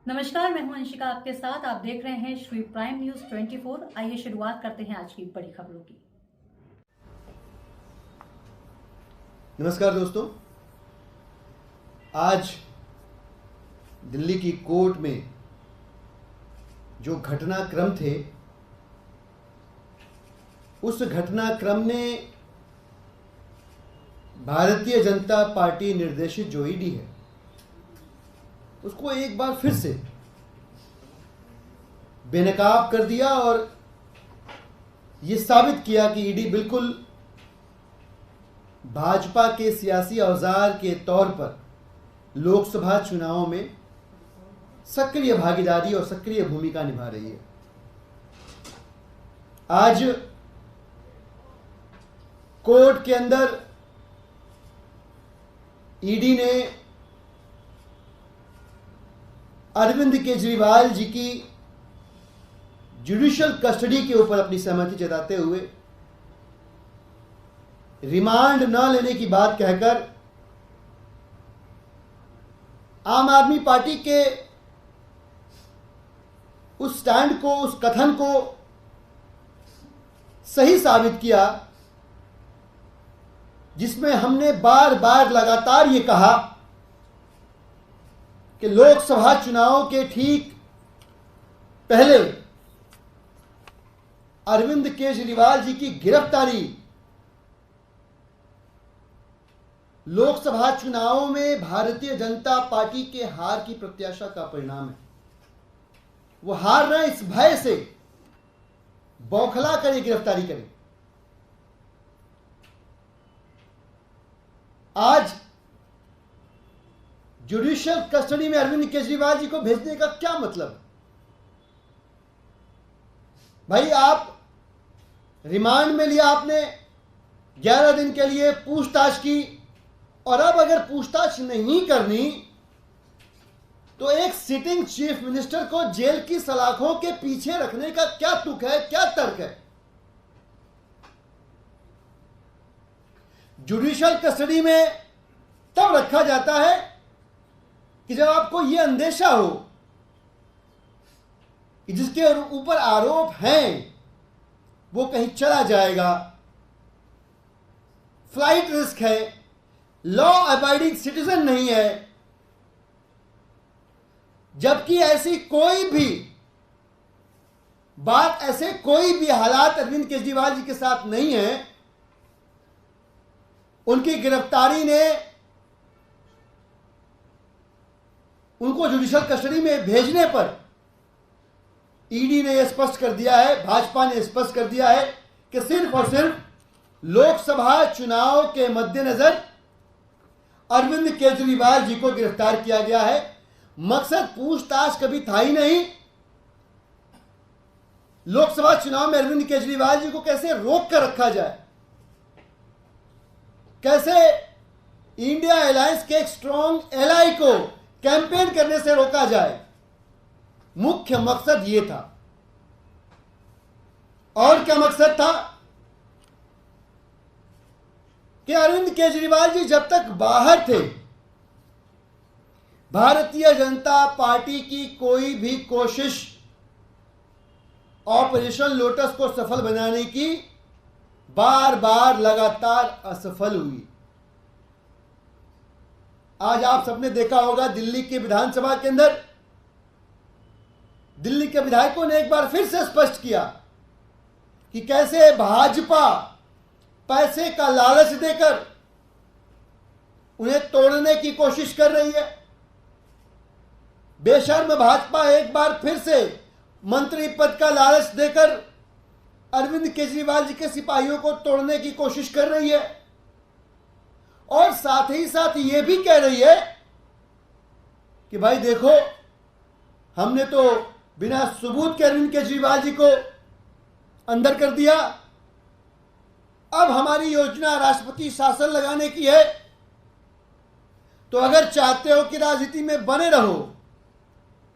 नमस्कार, मैं हूं अंशिका आपके साथ। आप देख रहे हैं श्री प्राइम न्यूज 24। आइए शुरुआत करते हैं आज की बड़ी खबरों की। नमस्कार दोस्तों, आज दिल्ली की कोर्ट में जो घटनाक्रम थे, उस घटनाक्रम ने भारतीय जनता पार्टी निर्देशित जो ईडी है उसको एक बार फिर से बेनकाब कर दिया और ये साबित किया कि ईडी बिल्कुल भाजपा के सियासी औजार के तौर पर लोकसभा चुनावों में सक्रिय भागीदारी और सक्रिय भूमिका निभा रही है। आज कोर्ट के अंदर ईडी ने अरविंद केजरीवाल जी की जुडिशियल कस्टडी के ऊपर अपनी सहमति जताते हुए रिमांड न लेने की बात कहकर आम आदमी पार्टी के उस स्टैंड को, उस कथन को सही साबित किया जिसमें हमने बार बार लगातार ये कहा कि लोकसभा चुनाव के ठीक पहले अरविंद केजरीवाल जी की गिरफ्तारी लोकसभा चुनावों में भारतीय जनता पार्टी के हार की प्रत्याशा का परिणाम है। वो हार रहे इस भय से बौखला कर ये गिरफ्तारी करें। आज जुडिशियल कस्टडी में अरविंद केजरीवाल जी को भेजने का क्या मतलब? भाई, आप रिमांड में लिया आपने, 11 दिन के लिए पूछताछ की, और अब अगर पूछताछ नहीं करनी तो एक सिटिंग चीफ मिनिस्टर को जेल की सलाखों के पीछे रखने का क्या तुक है, क्या तर्क है? जुडिशियल कस्टडी में तब रखा जाता है कि जब आपको यह अंदेशा हो कि जिसके ऊपर आरोप हैं वो कहीं चला जाएगा, फ्लाइट रिस्क है, लॉ अबाइडिंग सिटीजन नहीं है। जबकि ऐसी कोई भी बात, ऐसे कोई भी हालात अरविंद केजरीवाल जी के साथ नहीं है। उनकी गिरफ्तारी ने उनको जुडिशियल कस्टडी में भेजने पर ईडी ने यह स्पष्ट कर दिया है, भाजपा ने स्पष्ट कर दिया है कि सिर्फ और सिर्फ लोकसभा चुनाव के मद्देनजर अरविंद केजरीवाल जी को गिरफ्तार किया गया है। मकसद पूछताछ कभी था ही नहीं। लोकसभा चुनाव में अरविंद केजरीवाल जी को कैसे रोक कर रखा जाए, कैसे इंडिया अलायंस के एक स्ट्रॉन्ग एलाई को कैंपेन करने से रोका जाए, मुख्य मकसद यह था। और क्या मकसद था कि अरविंद केजरीवाल जी जब तक बाहर थे, भारतीय जनता पार्टी की कोई भी कोशिश ऑपरेशन लोटस को सफल बनाने की बार बार लगातार असफल हुई। आज आप सबने देखा होगा दिल्ली के विधानसभा के अंदर दिल्ली के विधायकों ने एक बार फिर से स्पष्ट किया कि कैसे भाजपा पैसे का लालच देकर उन्हें तोड़ने की कोशिश कर रही है। बेशर्म भाजपा एक बार फिर से मंत्री पद का लालच देकर अरविंद केजरीवाल जी के सिपाहियों को तोड़ने की कोशिश कर रही है, और साथ ही साथ ये भी कह रही है कि भाई देखो, हमने तो बिना सबूत के अरविंद केजरीवाल जी को अंदर कर दिया, अब हमारी योजना राष्ट्रपति शासन लगाने की है। तो अगर चाहते हो कि राजनीति में बने रहो,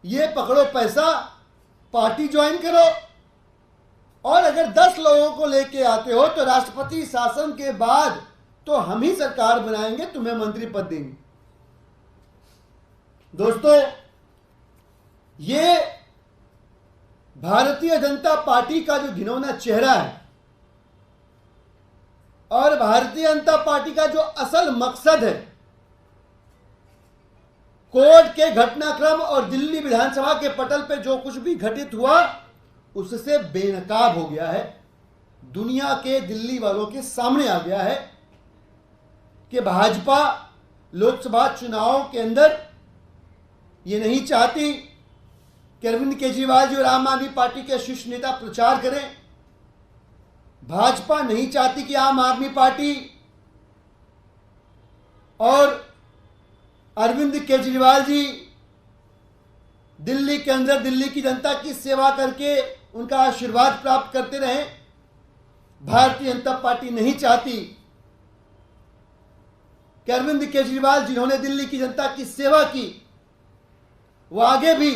ये पकड़ो पैसा, पार्टी ज्वाइन करो, और अगर 10 लोगों को लेके आते हो तो राष्ट्रपति शासन के बाद तो हम ही सरकार बनाएंगे, तुम्हें मंत्री पद देंगे। दोस्तों, ये भारतीय जनता पार्टी का जो घिनौना चेहरा है और भारतीय जनता पार्टी का जो असल मकसद है, कोर्ट के घटनाक्रम और दिल्ली विधानसभा के पटल पे जो कुछ भी घटित हुआ उससे बेनकाब हो गया है। दुनिया के दिल्ली वालों के सामने आ गया है कि भाजपा लोकसभा चुनाव के अंदर ये नहीं चाहती कि अरविंद केजरीवाल जी और आम आदमी पार्टी के शीर्ष नेता प्रचार करें। भाजपा नहीं चाहती कि आम आदमी पार्टी और अरविंद केजरीवाल जी दिल्ली के अंदर दिल्ली की जनता की सेवा करके उनका आशीर्वाद प्राप्त करते रहें। भारतीय जनता पार्टी नहीं चाहती कि अरविंद केजरीवाल जिन्होंने दिल्ली की जनता की सेवा की वो आगे भी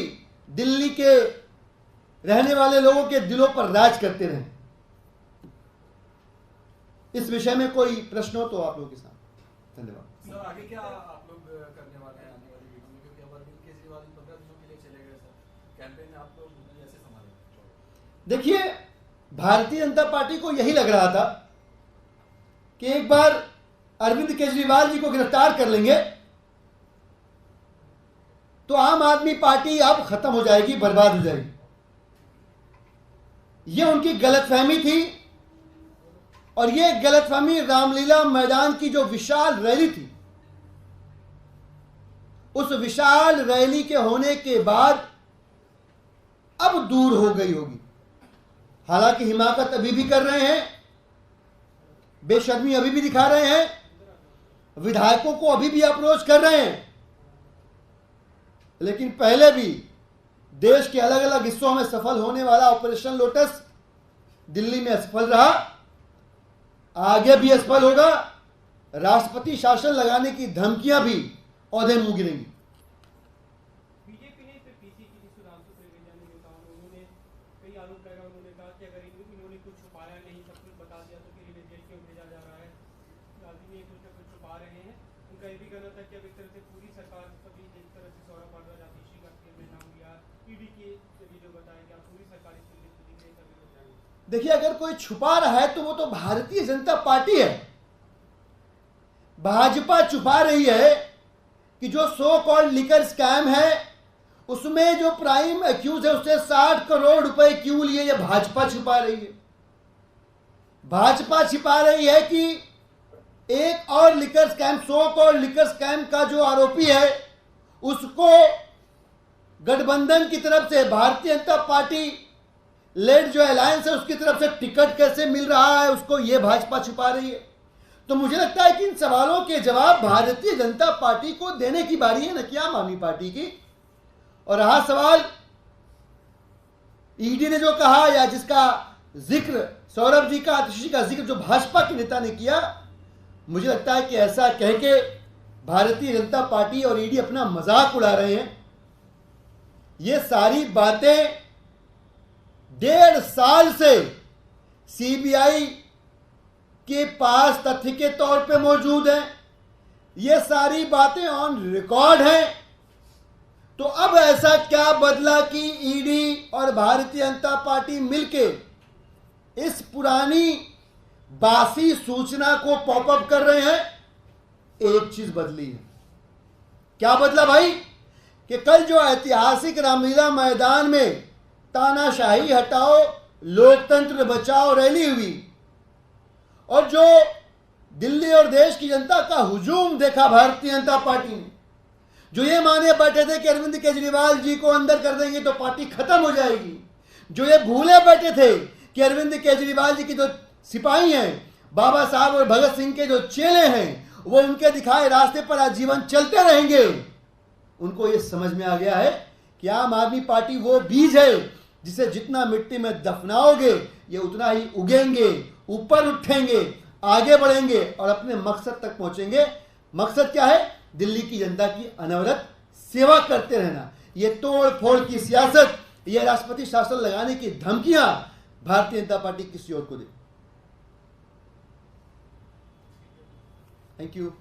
दिल्ली के रहने वाले लोगों के दिलों पर राज करते रहें। इस विषय में कोई प्रश्न हो तो आप लोगों के साथ। धन्यवाद सर। आगे क्या आप लोग करने वाले हैं आने वाली वीडियो में, क्योंकि अब अरविंद केजरीवाल 15 दिनों के लिए चले गए सर, कैंपेन आप लोग कैसे संभालेंगे? देखिए, भारतीय जनता पार्टी को यही लग रहा था कि एक बार अरविंद केजरीवाल जी को गिरफ्तार कर लेंगे तो आम आदमी पार्टी अब खत्म हो जाएगी, बर्बाद हो जाएगी। यह उनकी गलतफहमी थी और यह गलतफहमी रामलीला मैदान की जो विशाल रैली थी, उस विशाल रैली के होने के बाद अब दूर हो गई होगी। हालांकि हिमाकत अभी भी कर रहे हैं, बेशर्मी अभी भी दिखा रहे हैं, विधायकों को अभी भी अप्रोच कर रहे हैं, लेकिन पहले भी देश के अलग अलग हिस्सों में सफल होने वाला ऑपरेशन लोटस दिल्ली में असफल रहा, आगे भी असफल होगा। राष्ट्रपति शासन लगाने की धमकियां भी औंधे मुंह गिरेंगी। बीजेपी ने फिर पीसी की सुधांशु त्रिवेदी ने नेताओं ने उन्होंने कई आरोप लगाए। उन्होंने कहा कि अगर इन्होंने कुछ छुपाया नहीं, सब कुछ बता दिया तो फिर इन्हें जेल क्यों भेजा जा रहा है? राजनीति में कुछ ना कुछ छुपा रहे हैं। उनका ये भी कहना था कि अब एक तरह से पूरी सरकार सभी एक तरह से सौरभ भारद्वाज आतिशी का खेल में नाम लिया, ईडी के भी जो बताया कि आप पूरी सरकार इसके लिए करने लग जाएंगे। देखिए, अगर कोई छुपा रहा है तो वो तो भारतीय जनता पार्टी है। भाजपा छुपा रही है कि जो सो कॉल्ड लिकर स्कैम है उसमें जो प्राइम एक्यूज है उससे 60 करोड़ रुपए क्यों लिए, ये भाजपा छुपा रही है। भाजपा छिपा रही है कि एक और liquor scam, so called liquor scam का जो आरोपी है उसको गठबंधन की तरफ से, भारतीय जनता पार्टी लेड जो अलायंस है उसकी तरफ से टिकट कैसे मिल रहा है, उसको ये भाजपा छिपा रही है। तो मुझे लगता है कि इन सवालों के जवाब भारतीय जनता पार्टी को देने की बारी है, न कि आम आदमी पार्टी की। और रहा सवाल ईडी ने जो कहा या जिसका जिक्र सौरभ जी का, आतिशी का जिक्र जो भाजपा के नेता ने किया, मुझे लगता है कि ऐसा कह के भारतीय जनता पार्टी और ईडी अपना मजाक उड़ा रहे हैं। ये सारी बातें 1.5 साल से सीबीआई के पास तथ्य के तौर पे मौजूद हैं। ये सारी बातें ऑन रिकॉर्ड हैं। तो अब ऐसा क्या बदला कि ईडी और भारतीय जनता पार्टी मिलके इस पुरानी बासी सूचना को पॉपअप कर रहे हैं? एक चीज बदली है। क्या बदला भाई? कि कल जो ऐतिहासिक रामलीला मैदान में तानाशाही हटाओ लोकतंत्र बचाओ रैली हुई और जो दिल्ली और देश की जनता का हुजूम देखा भारतीय जनता पार्टी ने, जो ये माने बैठे थे कि अरविंद केजरीवाल जी को अंदर कर देंगे तो पार्टी खत्म हो जाएगी, जो ये भूले बैठे थे कि अरविंद केजरीवाल जी की जो सिपाही हैं, बाबा साहब और भगत सिंह के जो चेले हैं, वो उनके दिखाए रास्ते पर आजीवन चलते रहेंगे, उनको ये समझ में आ गया है कि आम आदमी पार्टी वो बीज है जिसे जितना मिट्टी में दफनाओगे ये उतना ही उगेंगे, ऊपर उठेंगे, आगे बढ़ेंगे और अपने मकसद तक पहुंचेंगे। मकसद क्या है? दिल्ली की जनता की अनवरत सेवा करते रहना। ये तोड़ फोड़ की सियासत, ये राष्ट्रपति शासन लगाने की धमकियां भारतीय जनता पार्टी किसी और को दे। Thank you.